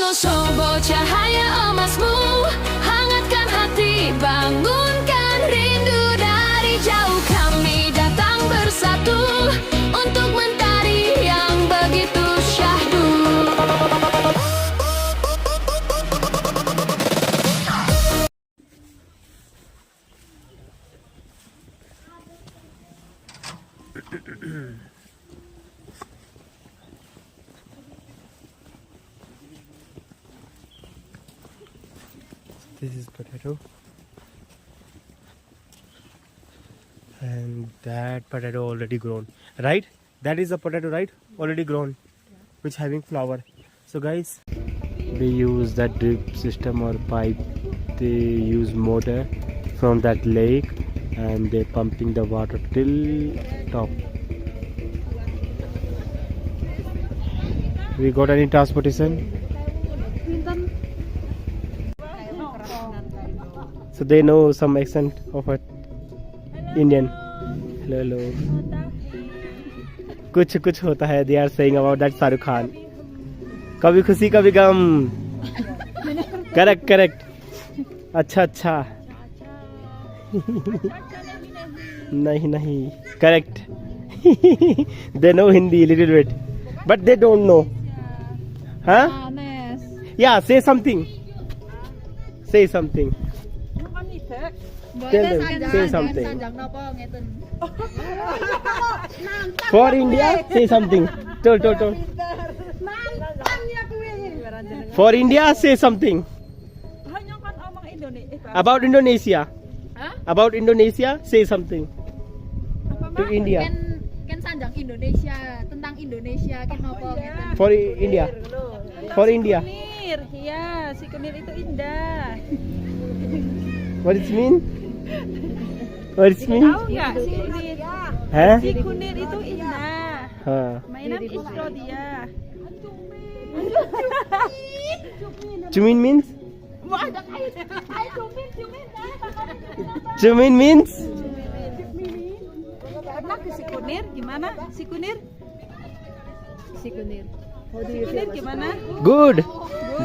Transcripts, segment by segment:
Susubo cahaya emasmu, hangatkan hati, bangunkan rindu. Dari jauh kami datang bersatu untuk mentari yang begitu syahdu. This is potato, and that potato already grown, right? That is a potato, right? Already grown, which having flower. So guys, they use that drip system or pipe. They use motor from that lake, and they pumping the water till top. We got any transportation? So they know some accent of a Indian. Hello. कुछ होता है. They are saying about that Shahrukh Khan. कभी खुशी कभी गम. Correct. अच्छा. नहीं. Correct. They know Hindi little bit, but they don't know. Huh? Yeah. Say something. Tell them, say something. For India, say something. Told. For India, say something. About Indonesia. About Indonesia, say something. To India. Kan sanjang Indonesia, tentang Indonesia kenapa ngeten. For India. For India. Kunir, ya, si kunir itu indah. What does it mean? Tahu nggak si kunir? Huh? Si kunir itu indah. Mainan istro dia. Cumin means? Cumin means? Pernah ke si kunir? Gimana? Si kunir? Si kunir. Si kunir gimana? Good.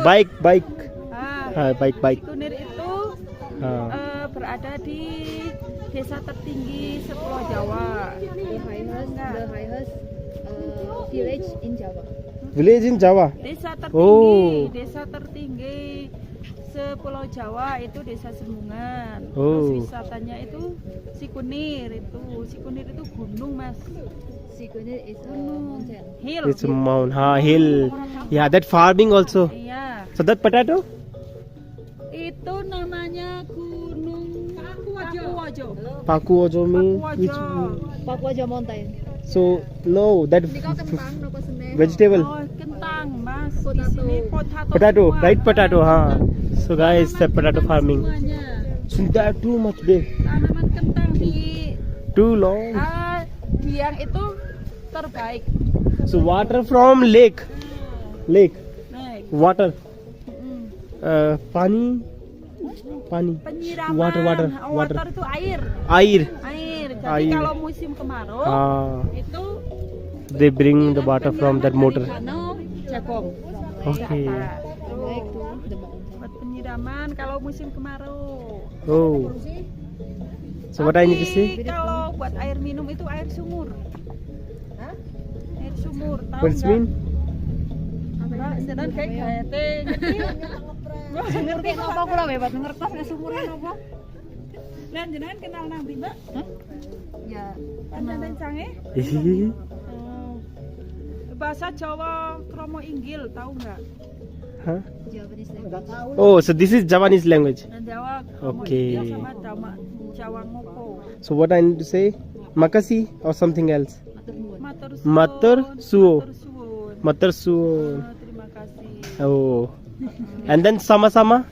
Bike. Bike. Bike. Si kunir itu berada di desa tertinggi sepulau Jawa. The highest village in Java. Village in Java. Desa tertinggi sepulau Jawa itu desa Sembungan. Oh. Terus wisatanya itu si kunir itu gunung, Mas. Si kunir is mountain. Hill. It's a mountain. Hill. Yeah, that farming also. Iya. So that potato? Itu namanya Gunung Pakuwojo mean which? Pakuwojo mountain. So no, that Kentang nopo senen. vegetable. Oh, kentang, Mas. Di sini Potato, semua. right? Potato, So guys, the potato farming. Semuanya. That too much big. Tanaman kentang di Too long. Diang itu terbaik. So water from lake. Naik. Water. Pani. Penyiraman. Water. Water itu air. Air. Jadi Air. kalau musim kemarau itu They bring the water from that motor. Jagung. Okay. Back to the mountain. Buat penyiraman kalau musim kemarau. Oh. So what I need to say? Tapi kalau buat air minum itu air sumur. Air sumur. Tahu What does it mean? Mbak, sedang kayak gaete ngerti. Ngerti apa kula bebas ngertos nek sumure napa? Lan jenengan kenal Nabi, Mbak? Ya, Panjenengan canggih? Bahasa Jawa kromo inggil, tahu nggak? Huh? Javanese language. Oh, so this is Javanese language. Dan Jawa kromo Okay. inggil sama Jawa ngoko. So what I need to say? Makasi or something else? Matur suwun. Matur suwun. Terima kasih. Oh. And then sama-sama?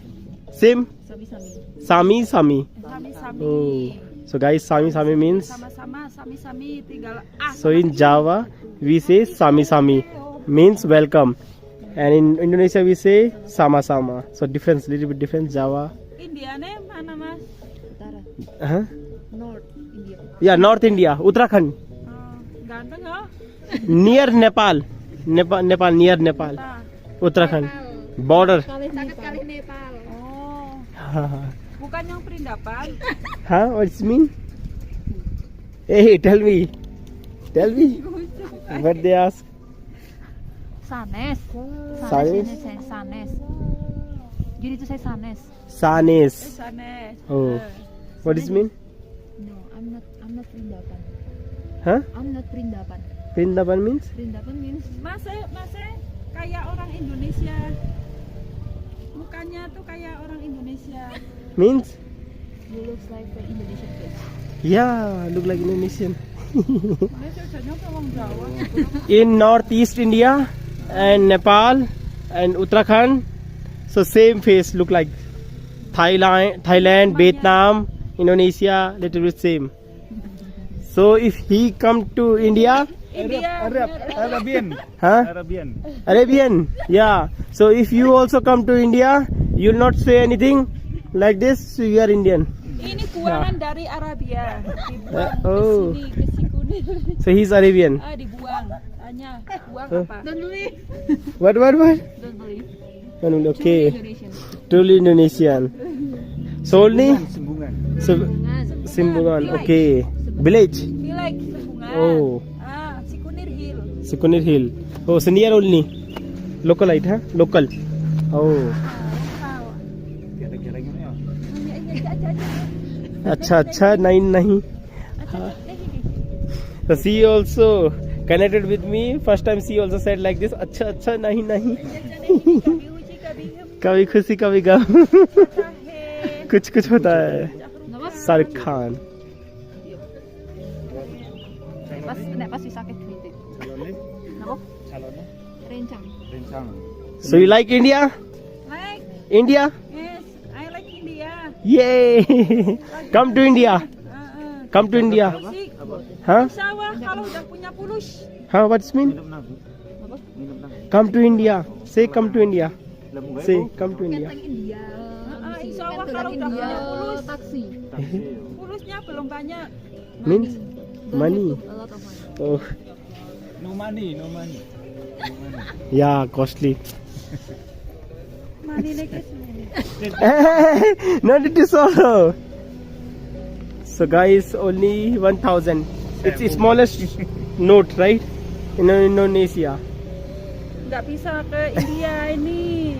Same? Sami-sami. Sami-sami. Sami-sami. Oh. So guys, sami-sami means? Sama-sama, sami-sami tinggal So in Java, we say sami-sami. Means welcome. And in Indonesia, we say sama-sama. So difference, little bit difference. Java. Indiane mana, Mas? Utara. Huh? North India. Yeah, North India. Uttarakhand. Ganteng ya? Near Nepal. Nepal, near Nepal. Nah, Uttarakhand. Border. Sakit kali Nepal. Oh, bukan yang perindapan. Huh? What's it mean? Hey, tell me. Tell me. What they ask? Sanes. Sanes? Ini saya Sanes. Jadi itu saya Sanes. Sanes. Sanes. Oh. What does it mean? No, I'm not Perindapan. Huh? I'm not Perindapan. Perindapan means? Perindapan means Mas kayak orang Indonesia. Mukanya tuh kayak orang Indonesia. Means? you looks like the Indonesian face. Yeah, look like Indonesian. Indonesia jadinya kayak orang Jawa. In northeast India and Nepal and Uttarakhand, so same face look like Thailand, Vietnam, Indonesia, little bit same. So if he come to India, Arabian. huh? Arabian. Arabian, yeah. So if you also come to India, you'll not say anything like this. So you are Indian. Ini buangan dari Arabia. Dibuang Oh. ke sini ke Sikunir. So he's Arabian. Dibuang. Tanya, buang Huh? apa? Don't believe. What? Don't believe. Okay. Indonesian. Truly Indonesian. So only Sembungan. Simbungan. Okay. Village. Bilek Sembungan. Oh. Sikunir Hill. Sikunir Hill. Oh, so near only. Localite, huh? Local. Oh. Kira-kira gini ya. Acha, nahi. So she also connected with me. First time she also said like this. Acha, nahi. कभी खुशी कभी गम कुछ होता है Shahrukh Khan Pas sakit kritik. Napa? Calonnya Rencang. rencang. So you like India? Like, India? yes, I like India. Yay! Come to India. Come to India. Musik, Huh? sawah kalau udah punya pulus. Huh? What's it mean? Minum nagu. Minum nagu. Come to India. Say come to India. Lemu gue. Say come to India. Kenteng India. Sawah Kenteng kalau udah India. punya pulus. Taksi. Pulusnya belum banyak. Means money. A lot of money. Oh, No money, no money. yeah, costly. Mani nekes. No need to sorrow. So guys, only 1,000. It's the smallest note, right? In Indonesia. Nggak bisa ke India ini.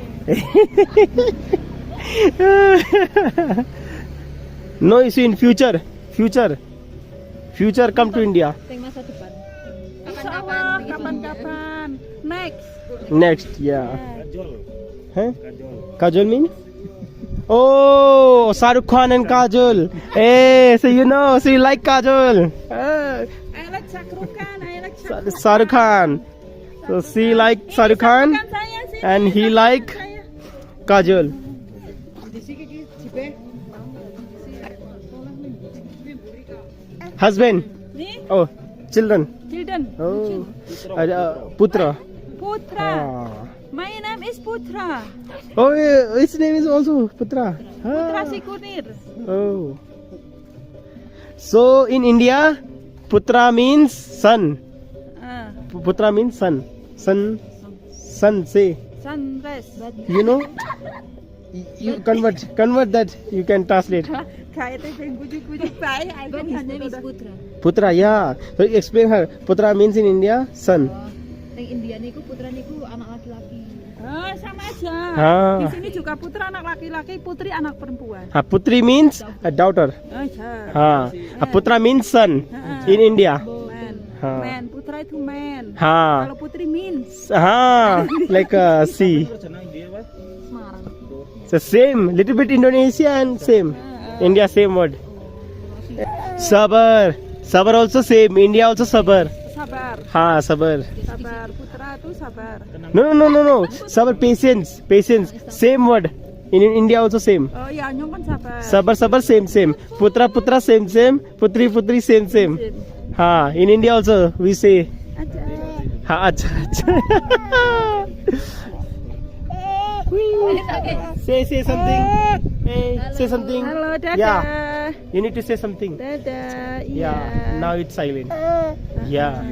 No issue in future. Future come to India. Teng masa depan. Sawah kapan-kapan. Next. Next, yeah. Kajol. Huh? Kajol. Kajol means? Oh, Shahrukh Khan and Kajol. Hey, so you know, so you like Kajol. I like Shakrukan. I like Shakrukan. Shahrukh Khan. So she like Shahrukh Khan Bukan saya sih. and he like Saya. Kajol. Husband. Nih, Oh, children. Children. Oh, Putra. Putra. Ah. My name is Putra. Oh, yeah, his name is also Putra. Putra Ah. Sikunir. Oh. So in India, Putra means son. Putra means son. Son. Say. Sunrise. You know? You convert that. You can translate. Kayak itu yang gujuk-gujuk baik. But his name is Putra. Putra, yeah. So explain her. Putra means in India son. Teng India niku putra niku anak laki-laki. Sama aja. Ah. Di sini juga putra anak laki-laki, putri anak perempuan. Putri means a daughter. Aja. Putra means son in India. Man. Ah. Man, putra itu man. Ha. Kalau putri means. Like C. Senang dia, Pak. Semarang. So same, little bit Indonesia and same. India same word. Sabar. Sabar also same. India also sabar. Sabar. Sabar. Sabar. Putra itu sabar. No. Sabar, patience. Same word. In India also same. Oh iya, nyong kan sabar. Sabar, same. Putra, same. Putri, same. In India also we say. Aja. Acha. Say something. Hey, say something. Halo, dadah. Yeah. You need to say something. Dadah. Iya. Yeah. Now it's silent. Yeah. Ya.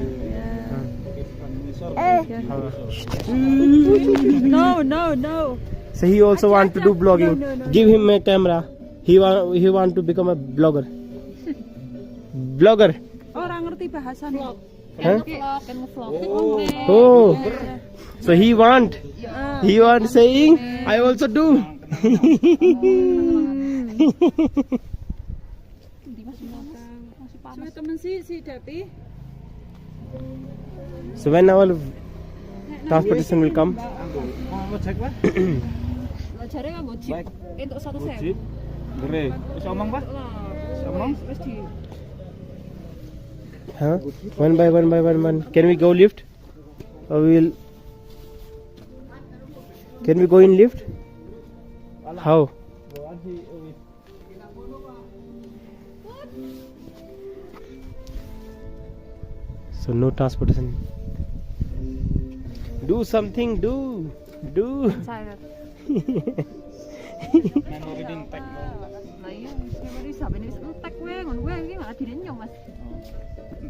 No, no, no. So he also want to do blogging. Give him a camera. He want to become a blogger. Blogger. Orang ngerti bahasa nih. Huh? Kan ngevlog. Oh. So he want saying I also do. Cuma temen si Dapi. So when our transportation will come? Mau cek Pak? Jare nganggo jeep. Baik. Entuk 1.000. Jeep. Gere. Wis omong Pak? Omong? Wis di Huh? One by one. Can we go lift? Or can we go in lift? How? So no transportation. Do something, do. sayur. Memori din tag mo. Lah iya, memori sampe wis entek kowe ngono kowe iki malah direnyong Mas.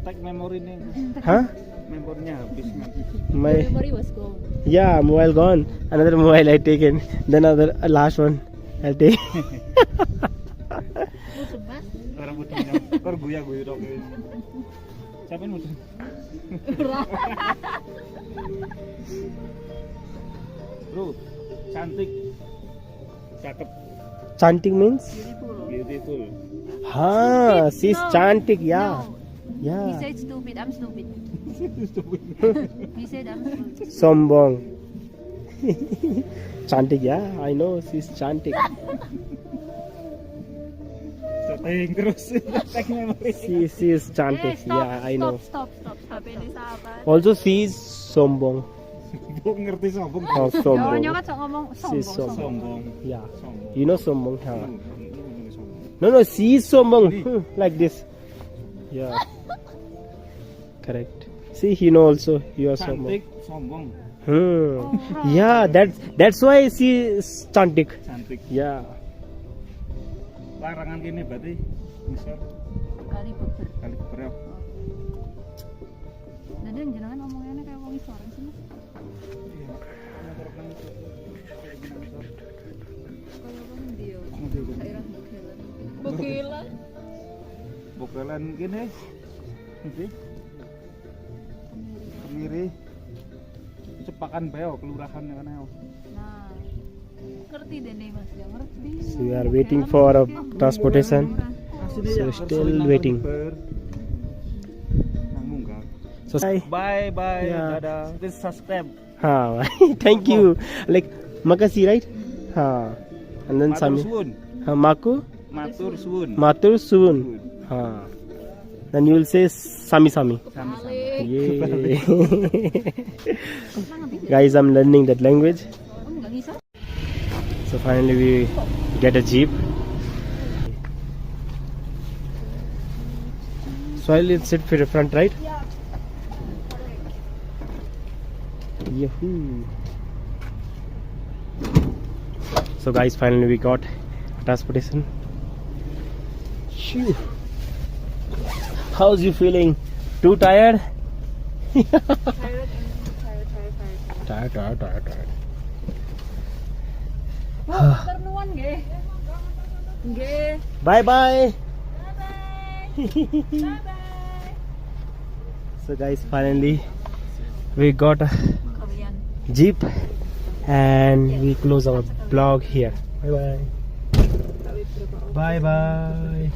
Tag memori nih. Huh? Memorinya habis. My Memory was gone. yeah, mobile gone. Another mobile I taken. Then another last one I'll take. Musuh Mas. Orang putihnya. Kor guya-guyu dok. Siapa yang musuh? Bro, cantik. Cakep. Chanting means? Beautiful. Ha, she's chanting, yeah. He Yeah. said stupid, I'm stupid. He said I'm stupid. Sombong. Chanting, yeah, I know she's chanting. Setting terus. Tag memori. She is chanting, yeah, I know. Stop. HP ini sahabat. Also, she is sombong. Bu ngerti sombong. Oh, sombong. Nyonya kan sok ngomong She's sombong. sombong. Sombong. Yeah, Sombong. you know sombong, huh? No, she is sombong. Like this. Yeah. Correct. See, he know also you are sombong. Cantik, sombong. Yeah, that's why she is chanting. Cantik. Yeah. Larangan gini berarti misal Kali beber. kali berapa? Dan dia jenengan ngomongnya kayak wong isor sih Mas. Kayak wong dia. Daerah Bukilan. Bukelan gini. Nanti. Kemiri. Cepakan beo kelurahan ya kan. Nah. Ngerti deh nih Mas, ya ngerti. So we are waiting for a transportation. So still waiting. Nang munggah. So Bye bye. Yeah. Dadah. Please subscribe. ha, thank you. Like makasih, right? Ha. And then Matur Sami. suwun. Maku Matur suwun. matur suwun. Ha. Then you will say Sami. Yay. Guys, I'm learning that language. Enggak bisa. So finally we get a jeep. So I'll sit for the front, right? Yeah. Yahoo! So guys, finally we got transportation. Phew. How's you feeling? Too tired? Tired. Ternuan nggih. Nggih. Bye bye. So guys, finally we got a Kalian. jeep and we close our vlog here. Bye bye. Bye bye.